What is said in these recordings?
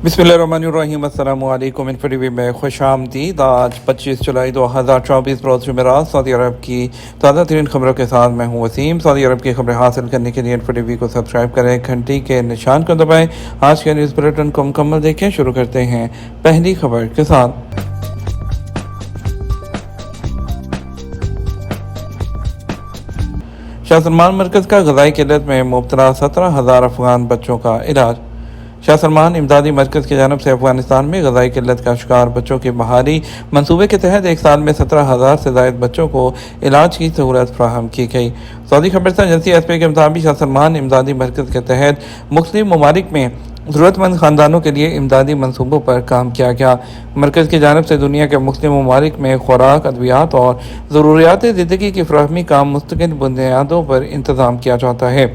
बिस्मिल्लाहिर्रहमानिर्रहीम। अस्सलामु अलैकुम। इन्फोटीवी में खुश आमदीद। आज 25 जुलाई 2024 रोज़ जुमेरात सऊदी अरब की ताज़ा तरीन खबरों के साथ मैं हूँ वसीम। सऊदी अरब की खबरें हासिल करने के लिए इन्फोटीवी को सब्सक्राइब करें, घंटी के निशान को दबाएं। आज के न्यूज़ बुलेटिन को मुकम्मल देखें। शुरू करते हैं पहली खबर के साथ। शाह सलमान मरकज़ का ग़ज़ाई किल्लत में मुब्तला 17,000 अफगान बच्चों का इलाज। शाह सलमान इमदादी मरकज़ की जानब से अफगानिस्तान में ग़ज़ाई किल्लत का शिकार बच्चों के बहाली मनसूबे के तहत एक साल में 17,000 से ज़ायद बच्चों को इलाज की सहूलत फराहम की गई। सऊदी खबरसां एजेंसी एसपी के मुताबिक शाह सलमान इमदादी मरकज़ के तहत मुख्तलिफ ममालिक में ज़रूरतमंद ख़ानदानों के लिए इमदादी मनसूबों पर काम किया गया। मरकज़ की जानब से दुनिया के मुख्तलिफ ममालिक में खुराक, अद्वियात और ज़रूरियात ज़िंदगी की फ़राहमी का मुस्तकिल बुनियादों पर इंतज़ाम किया जाता है।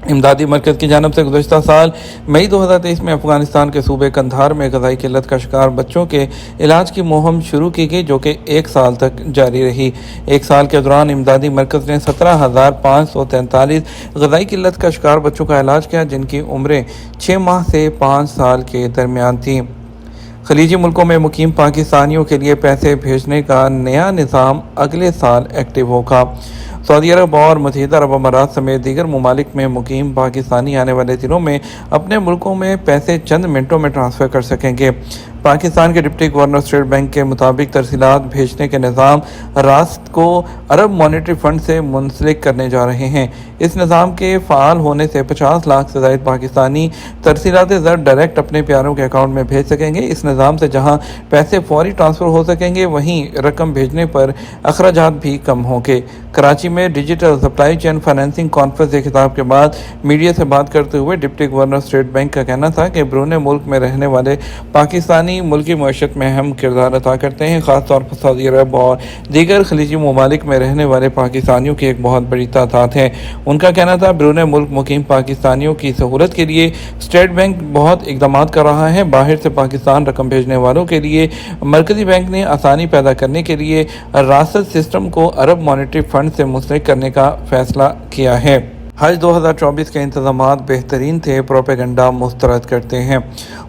इमदादी मरकज़ की जानब से गुज़श्ता साल मई 2023 में अफ़गानिस्तान के सूबे कंधार में ग़ज़ाई किल्लत का शिकार बच्चों के इलाज की मुहिम शुरू की गई, जो कि एक साल तक जारी रही। एक साल के दौरान इमदादी मरकज़ ने 17,543 ग़ज़ाई किल्लत का शिकार बच्चों का इलाज किया, जिनकी उम्रें 6 माह से 5 साल के दरमियान थीं। खलीजी मुल्कों में मुकीम पाकिस्तानियों के लिए पैसे भेजने का नया निज़ाम अगले साल एक्टिव होगा। सऊदी अरब और मुत्तहिदा अरब अमारात समेत दीगर ममालिक में मुकीम पाकिस्तानी आने वाले दिनों में अपने मुल्कों में पैसे चंद मिनटों में ट्रांसफ़र कर सकेंगे। पाकिस्तान के डिप्टी गवर्नर स्टेट बैंक के मुताबिक तरसीलात भेजने के निज़ाम रास्त को अरब मॉनेटरी फंड से मुंसलिक करने जा रहे हैं। इस निज़ाम के फ़ाल होने से 50 लाख से ज़ायद पाकिस्तानी तरसीलात ज़र डायरेक्ट अपने प्यारों के अकाउंट में भेज सकेंगे। इस निज़ाम से जहां पैसे फौरी ट्रांसफ़र हो सकेंगे, वहीं रकम भेजने पर अखराजात भी कम होंगे। कराची में digital supply chain financing conference से खिताब के बाद मीडिया से बात करते हुए डिप्टी गवर्नर स्टेट बैंक का कहना था कि बैरून मुल्क में रहने वाले पाकिस्तानी मुल्की मईशत में अहम किरदार अदा करते हैं। ख़ासतौर पर सऊदी अरब और दीगर खलीजी ममालिक में रहने वाले पाकिस्तानियों की एक बहुत बड़ी तादाद है। उनका कहना था, बैरून मुल्क मुकीम पाकिस्तानियों की सहूलत के लिए स्टेट बैंक बहुत इकदाम कर रहा है। बाहर से पाकिस्तान रकम भेजने वालों के लिए मरकज़ी बैंक ने आसानी पैदा करने के लिए रासद सिस्टम को अरब मॉनेटरी फंड से मुंसलिक करने का फैसला किया है। हज 2024 के इंतज़ामात बेहतरीन थे, प्रोपेगंडा मुस्तरद करते हैं।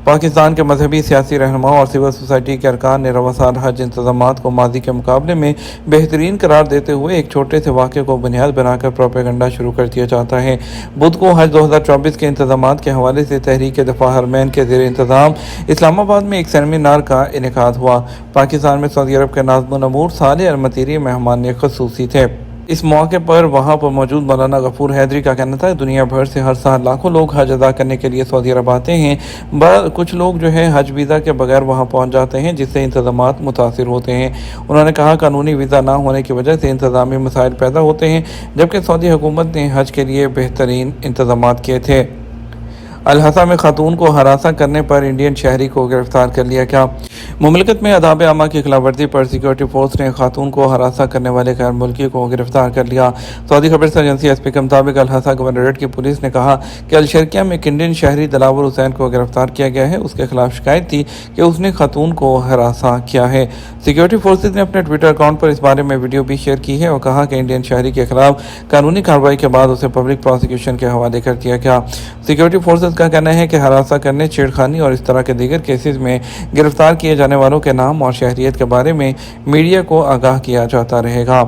पाकिस्तान के मजहबी सियासी रहनुमाओं और सिविल सोसाइटी के अरकान ने रवासाल हज इंतज़ामात को माजी के मुकाबले में बेहतरीन करार देते हुए एक छोटे से वाक़े को बुनियाद बनाकर प्रोपेगंडा शुरू कर दिया जाता है। बुध को हज 2024 के इंतज़ामात के हवाले से तहरीक दफ़ा हरमैन के ज़ेर इंतज़ाम इस्लामाबाद में एक सेमिनार का इनेकाद हुआ। पाकिस्तान में सऊदी अरब के नाज़िम नमूर साले अलमतीरी मेहमान ख़ुसूसी थे। इस मौके पर वहाँ पर मौजूद मौलाना गफूर हैदरी का कहना था, दुनिया भर से हर साल लाखों लोग हज अदा करने के लिए सऊदी अरब आते हैं। कुछ लोग जो है हज वीज़ा के बगैर वहाँ पहुँच जाते हैं, जिससे इंतज़ामात मुतासिर होते हैं। उन्होंने कहा, कानूनी वीज़ा ना होने की वजह से इंतज़ामी मसाइल पैदा होते हैं, जबकि सऊदी हुकूमत ने हज के लिए बेहतरीन इंतज़ामात किए थे। अल-हसा में खातून को हरासा करने पर इंडियन शहरी को गिरफ्तार कर लिया गया। मुमलिकत में आदाब आमा की खिलाफ वर्जी पर सिक्योरिटी फोर्स ने खातून को हरासा करने वाले गैर मुल्की को गिरफ्तार कर लिया। सऊदी खबरसां एजेंसी एसपी के मुताबिक अल-हसा गवर्नरेट की पुलिस ने कहा कि अल-शर्किया में एक इंडियन शहरी दिलावर हुसैन को गिरफ्तार किया गया है। उसके खिलाफ शिकायत थी कि उसने खातून को हरासा किया है। सिक्योरिटी फोर्सेज ने अपने ट्विटर अकाउंट पर इस बारे में वीडियो भी शेयर की है और कहा कि इंडियन शहरी के खिलाफ कानूनी कार्रवाई के बाद उसे पब्लिक प्रोसिक्यूशन के हवाले कर दिया गया। सिक्योरिटी फोर्सेज का कहना है कि हरासा करने, छेड़खानी और इस तरह के दीगर केसेस में गिरफ्तार किए जाने वालों के नाम और शहरियत के बारे में मीडिया को आगाह किया जाता रहेगा।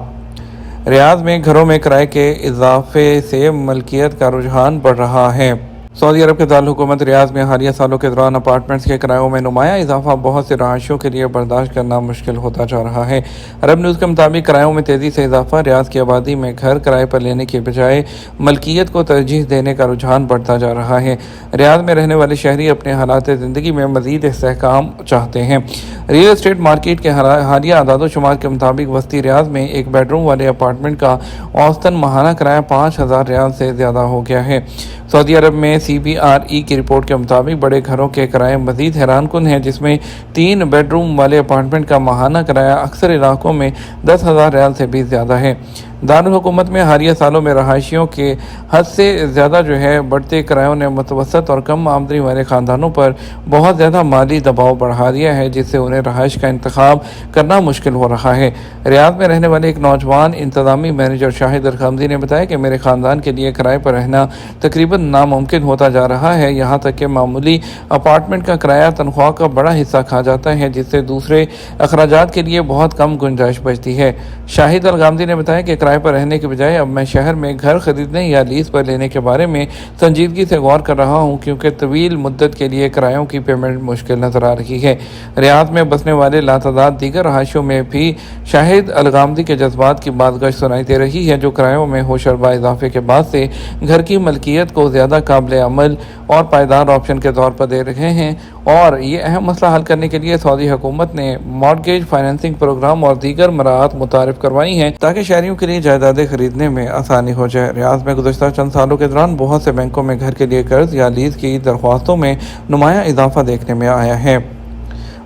रियाद में घरों में किराए के इजाफे से मलकियत का रुझान बढ़ रहा है। सऊदी अरब के दारुल हुकूमत रियाद में हालिया सालों के दौरान अपार्टमेंट्स के किरायों में नुमाया इजाफा बहुत से रहायशियों के लिए बर्दाश्त करना मुश्किल होता जा रहा है। अरब न्यूज़ के मुताबिक किरायों में तेज़ी से इजाफा, रियाद की आबादी में घर किराए पर लेने के बजाय मलकियत को तरजीह देने का रुझान बढ़ता जा रहा है। रियाद में रहने वाले शहरी अपने हालात ज़िंदगी में मज़ीद इस्तेहकाम चाहते हैं। रियल एस्टेट मार्केट के हालिया आदादोशुमार के मुताबिक वस्ती रियाद में एक बेडरूम वाले अपार्टमेंट का औसतन माहाना किराया 5,000 रियाल से ज़्यादा हो गया है। सऊदी अरब में CBRE की रिपोर्ट के मुताबिक बड़े घरों के किराए मज़ीद हैरानकुन हैं, जिसमें 3 बेडरूम वाले अपार्टमेंट का माहाना किराया अक्सर इलाकों में 10,000 रियाल से भी ज़्यादा है। दारुल-हुकूमत में हालिया सालों में रहायशियों के हद से ज़्यादा बढ़ते किरायों ने मुतवसत और कम आमदनी वाले ख़ानदानों पर बहुत ज़्यादा माली दबाव बढ़ा दिया है, जिससे उन्हें रहायश का इंतखाब करना मुश्किल हो रहा है। रियाद में रहने वाले एक नौजवान इंतज़ामी मैनेजर शाहिद अल-गामदी ने बताया कि मेरे ख़ानदान के लिए किराए पर रहना तकरीबन नामुमकिन होता जा रहा है। यहाँ तक कि मामूली अपार्टमेंट का किराया तनख्वाह का बड़ा हिस्सा खा जाता है, जिससे दूसरे अखराजात के लिए बहुत कम गुंजाइश बचती है। शाहिद अल-गामदी ने बताया कि किराए पर रहने के बजाय अब मैं शहर में घर खरीदने या लीज पर लेने के बारे में संजीदगी से गौर कर रहा हूँ, क्योंकि तवील मुद्दत के लिए किरायों की पेमेंट मुश्किल नजर आ रही है। रियाद में बसने वाले लातादाद दीगर रहायशों में भी शाहिद अल-गामदी के जज्बात की बातगश सुनाई दे रही है, जो किरायों में होशरबा इजाफे के बाद से घर की मलकियत को ज़्यादा काबिल अमल और पायदार ऑप्शन के तौर पर दे रहे हैं। और ये अहम मसला हल करने के लिए सऊदी हुकूमत ने मॉर्गेज फाइनेंसिंग प्रोग्राम और दीगर मराहत मुतारिफ करवाई हैं, ताकि शहरियों के लिए जायदादें खरीदने में आसानी हो जाए। रियाद में गुज़श्ता चंद सालों के दौरान बहुत से बैंकों में घर के लिए कर्ज या लीज की दरख्वास्तों में नुमाया इजाफा देखने में आया है।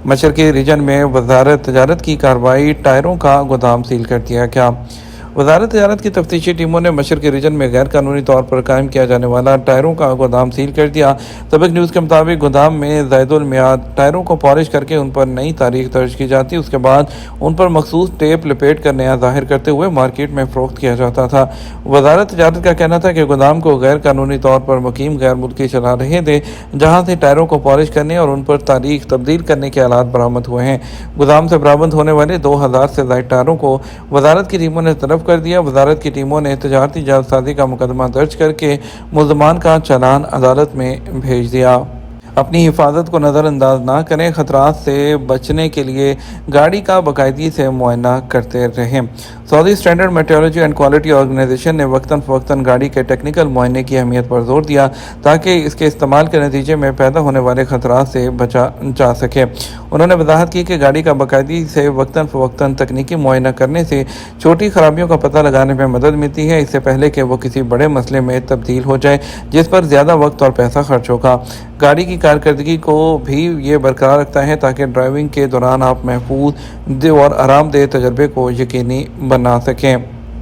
मशरक़ी रीजन में वजारत तजारत की कार्रवाई, टायरों का गोदाम सील कर दिया गया। वजारत तजारत की तफ्तीशी टीमों ने मशरक़ी रीजन में गैर कानूनी तौर पर कायम किया जाने वाला टायरों का गोदाम सील कर दिया। सबक न्यूज़ के मुताबिक गोदाम में ज़ायदुल मियाद टायरों को पॉलिश करके उन पर नई तारीख दर्ज की जाती, उसके बाद उन पर मखसूस टेप लपेट कर नया ज़ाहिर करते हुए मार्केट में फ़रोख्त किया जाता था। वजारत तजारत का कहना था कि गोदाम को गैर कानूनी तौर पर मुकीम गैर मुल्की चला रहे थे, जहाँ से टायरों को पॉलिश करने और उन पर तारीख तब्दील करने के आलात बरामद हुए हैं। गोदाम से बरामद होने वाले 2000 से ज़ायद टायरों को वजारत की टीमों ने तलब कर दिया। वजारत की टीमों ने तजारती जालसाजी का मुकदमा दर्ज करके मुल्ज़मान का चालान अदालत में भेज दिया। अपनी हिफाजत को नज़रअंदाज ना करें, ख़तरात से बचने के लिए गाड़ी का बाकायदगी से मुआयना करते रहें। Saudi standard metrology and quality organization ने वक्तन फ़वक्तन गाड़ी के टेक्निकल मुआयने की अहमियत पर जोर दिया, ताकि इसके इस्तेमाल के नतीजे में पैदा होने वाले ख़तरात से बचा जा सके। उन्होंने वजाहत की कि गाड़ी का बाकायदगी से वक्तन फ़वक्तन तकनीकी मुआयना करने से छोटी खराबियों का पता लगाने में मदद मिलती है, इससे पहले कि वो किसी बड़े मसले में तब्दील हो जाए जिस पर ज़्यादा वक्त और पैसा खर्च होगा। गाड़ी की कारकर्दगी को भी ये बरकरार रखता है, ताकि ड्राइविंग के दौरान आप महफूज और आरामदेह तजर्बे को यकीनी बना सकें।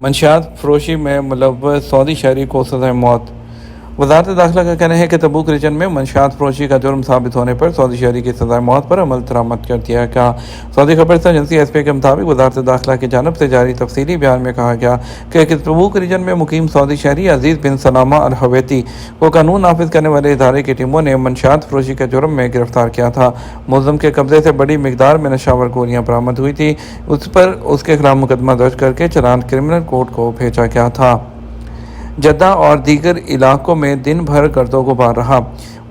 मंशियात फरोशी में मुलव्वस सऊदी शहरी को सज़ाए मौत। वज़ारत दाखिला का कहना है कि तबूक रीजन में मंशियात फरोशी का जुर्म साबित होने पर सऊदी शहरी की सज़ाए मौत पर अमल दरामद कर दिया गया। सऊदी खबर एजेंसी एसपी के मुताबिक वज़ारत दाखिला की जानिब से जारी तफसीली बयान में कहा गया कि तबूक रीजन में मुकीम सऊदी शहरी अजीज़ बिन सलामा अल हवेती को कानून नाफिज करने वाले इदारे की टीमों ने मंशियात फरोशी के जुर्म में गिरफ्तार किया था। मुल्ज़िम के कब्जे से बड़ी मिकदार में नशावर गोलियाँ बरामद हुई थी, उस पर उसके खिलाफ मुकदमा दर्ज करके चालान क्रिमिनल कोर्ट को भेजा गया था। जद्दा और दीगर इलाकों में दिन भर गर्दो गुबार रहा।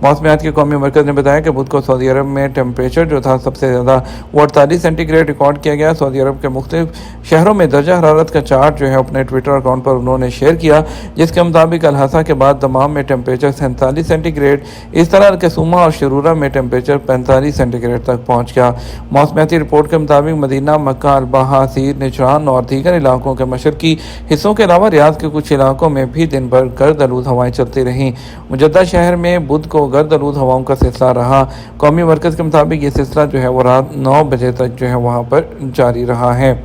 मौसमियात के कौमी मरकज़ ने बताया कि बुध को सऊदी अरब में टेम्परेचर जो था सबसे ज़्यादा वो 48 सेंटीग्रेड रिकॉर्ड किया गया। सऊदी अरब के मुख्तलिफ शहरों में दर्जा हरारत का चार्ट अपने ट्विटर अकाउंट पर उन्होंने शेयर किया, जिसके मुताबिक अलहसा के बाद दमाम में टेम्परेचर 47 सेंटीग्रेड, इस तरह अलकसूमा और शरूरा में टेम्परेचर 45 सेंटीग्रेड तक पहुँच गया। मौसमियाती रिपोर्ट के मुताबिक मदीना, मक्का, अलबाहा, सीर, निजरान और दीगर इलाकों के मशरकी हिस्सों के अलावा रियाद के कुछ इलाकों में भी दिन भर गर्द आलूद हवाएँ चलती रहीं। जद्दा शहर में बुध को गर्द आलूद हवाओं का सिलसिला रहा। कौमी मरकज़ के मुताबिक ये सिलसिला वो रात 9 बजे तक वहाँ पर जारी रहा है।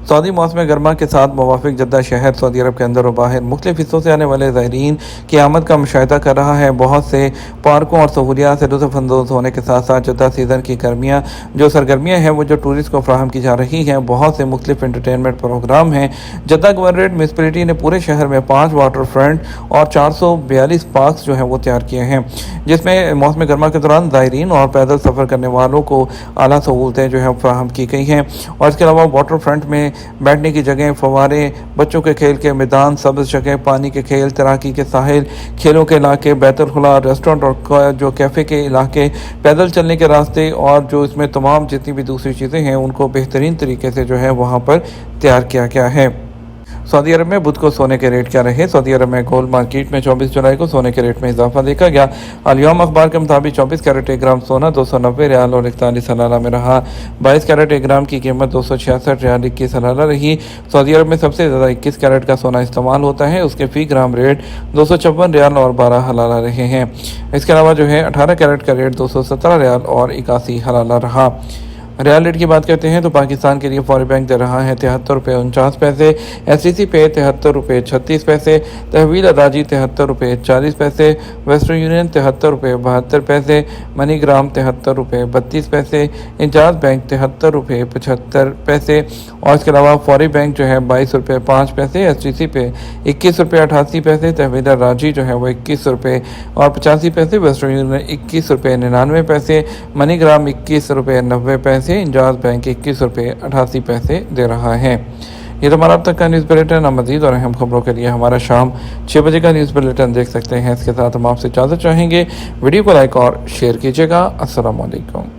सऊदी मौसम गर्मा के साथ मुवाफिक जद्दा शहर सऊदी अरब के अंदर और बाहर मुख्तलिफ हिस्सों से आने वाले ज़ायरीन की आमद का मुशाहिदा कर रहा है। बहुत से पार्कों और सहूलियात से लुत्फ़अंदोज़ होने के साथ साथ जद्दा सीज़न की गर्मियाँ जो सरगर्मियाँ हैं वो जो टूरिस्ट को फ्राहम की जा रही हैं। बहुत से मुख्तलिफ एंटरटेनमेंट प्रोग्राम हैं। जद्दा गवर्नरेट म्यूनसिपैलिटी ने पूरे शहर में 5 वाटर फ्रंट और 442 पार्क्स वो तैयार किए हैं, जिसमें मौसम गर्मा के दौरान ज़ायरीन और पैदल सफ़र करने वालों को आला सहूलतें फ्राहम की गई हैं। और इसके अलावा वाटर फ्रंट में बैठने की जगह, फवारे, बच्चों के खेल के मैदान, सब्ज़ जगह, पानी के खेल, तैराकी के साहिल, खेलों के इलाके, बैतुल खुला रेस्टोरेंट और कैफ़े के इलाके, पैदल चलने के रास्ते और इसमें तमाम जितनी भी दूसरी चीज़ें हैं उनको बेहतरीन तरीके से वहाँ पर तैयार किया गया है। सऊदी अरब में बुध को सोने के रेट क्या रहे। सऊदी अरब में गोल्ड मार्केट में 24 जुलाई को सोने के रेट में इजाफा देखा गया। अल-यौम अखबार के मुताबिक 24 कैरेट 1 ग्राम सोना 290 रियाल और 41 हलाला में रहा। 22 कैरेट 1 ग्राम की कीमत 266 रियाल 21 हलाला रही। सऊदी अरब में सबसे ज़्यादा 21 कैरेट का सोना इस्तेमाल होता है, उसके फ़ी ग्राम रेट 256 रियाल और 12 हलाला रहे हैं। इसके अलावा 18 कैरेट का रेट 217 रियाल और 81 हलाला रहा। रियल रेट की बात करते हैं तो पाकिस्तान के लिए फौरी बैंक दे रहा है 73 रुपये 49 पैसे, SCC पे 73 रुपये 36 पैसे, तहवील अदाजी 73 रुपये 40 पैसे, वेस्टर्न यूनियन 73 रुपये 72 पैसे, मनीग्राम 73 रुपये 32 पैसे, इंजाज बैंक 73 रुपये 75 पैसे और इसके अलावा फौरी बैंक जो है 22 रुपये 5 पैसे, SCC पे 21 रुपये 88 पैसे, तहवील अदाजी जो है वो 21 रुपये और 85 पैसे, वेस्टर्न यूनियन 21 रुपये 99 पैसे, मनीग्राम 21 रुपये 90 पैसे, इंजाज बैंक 21 रुपये 88 पैसे दे रहा है। ये तो हमारा अब तक का न्यूज़ बुलेटिन। अब मज़ीद और अहम खबरों के लिए हमारा शाम 6 बजे का न्यूज़ बुलेटिन देख सकते हैं। इसके साथ हम आपसे इजाज़त चाहेंगे। वीडियो को लाइक और शेयर कीजिएगा। अस्सलाम वालेकुम।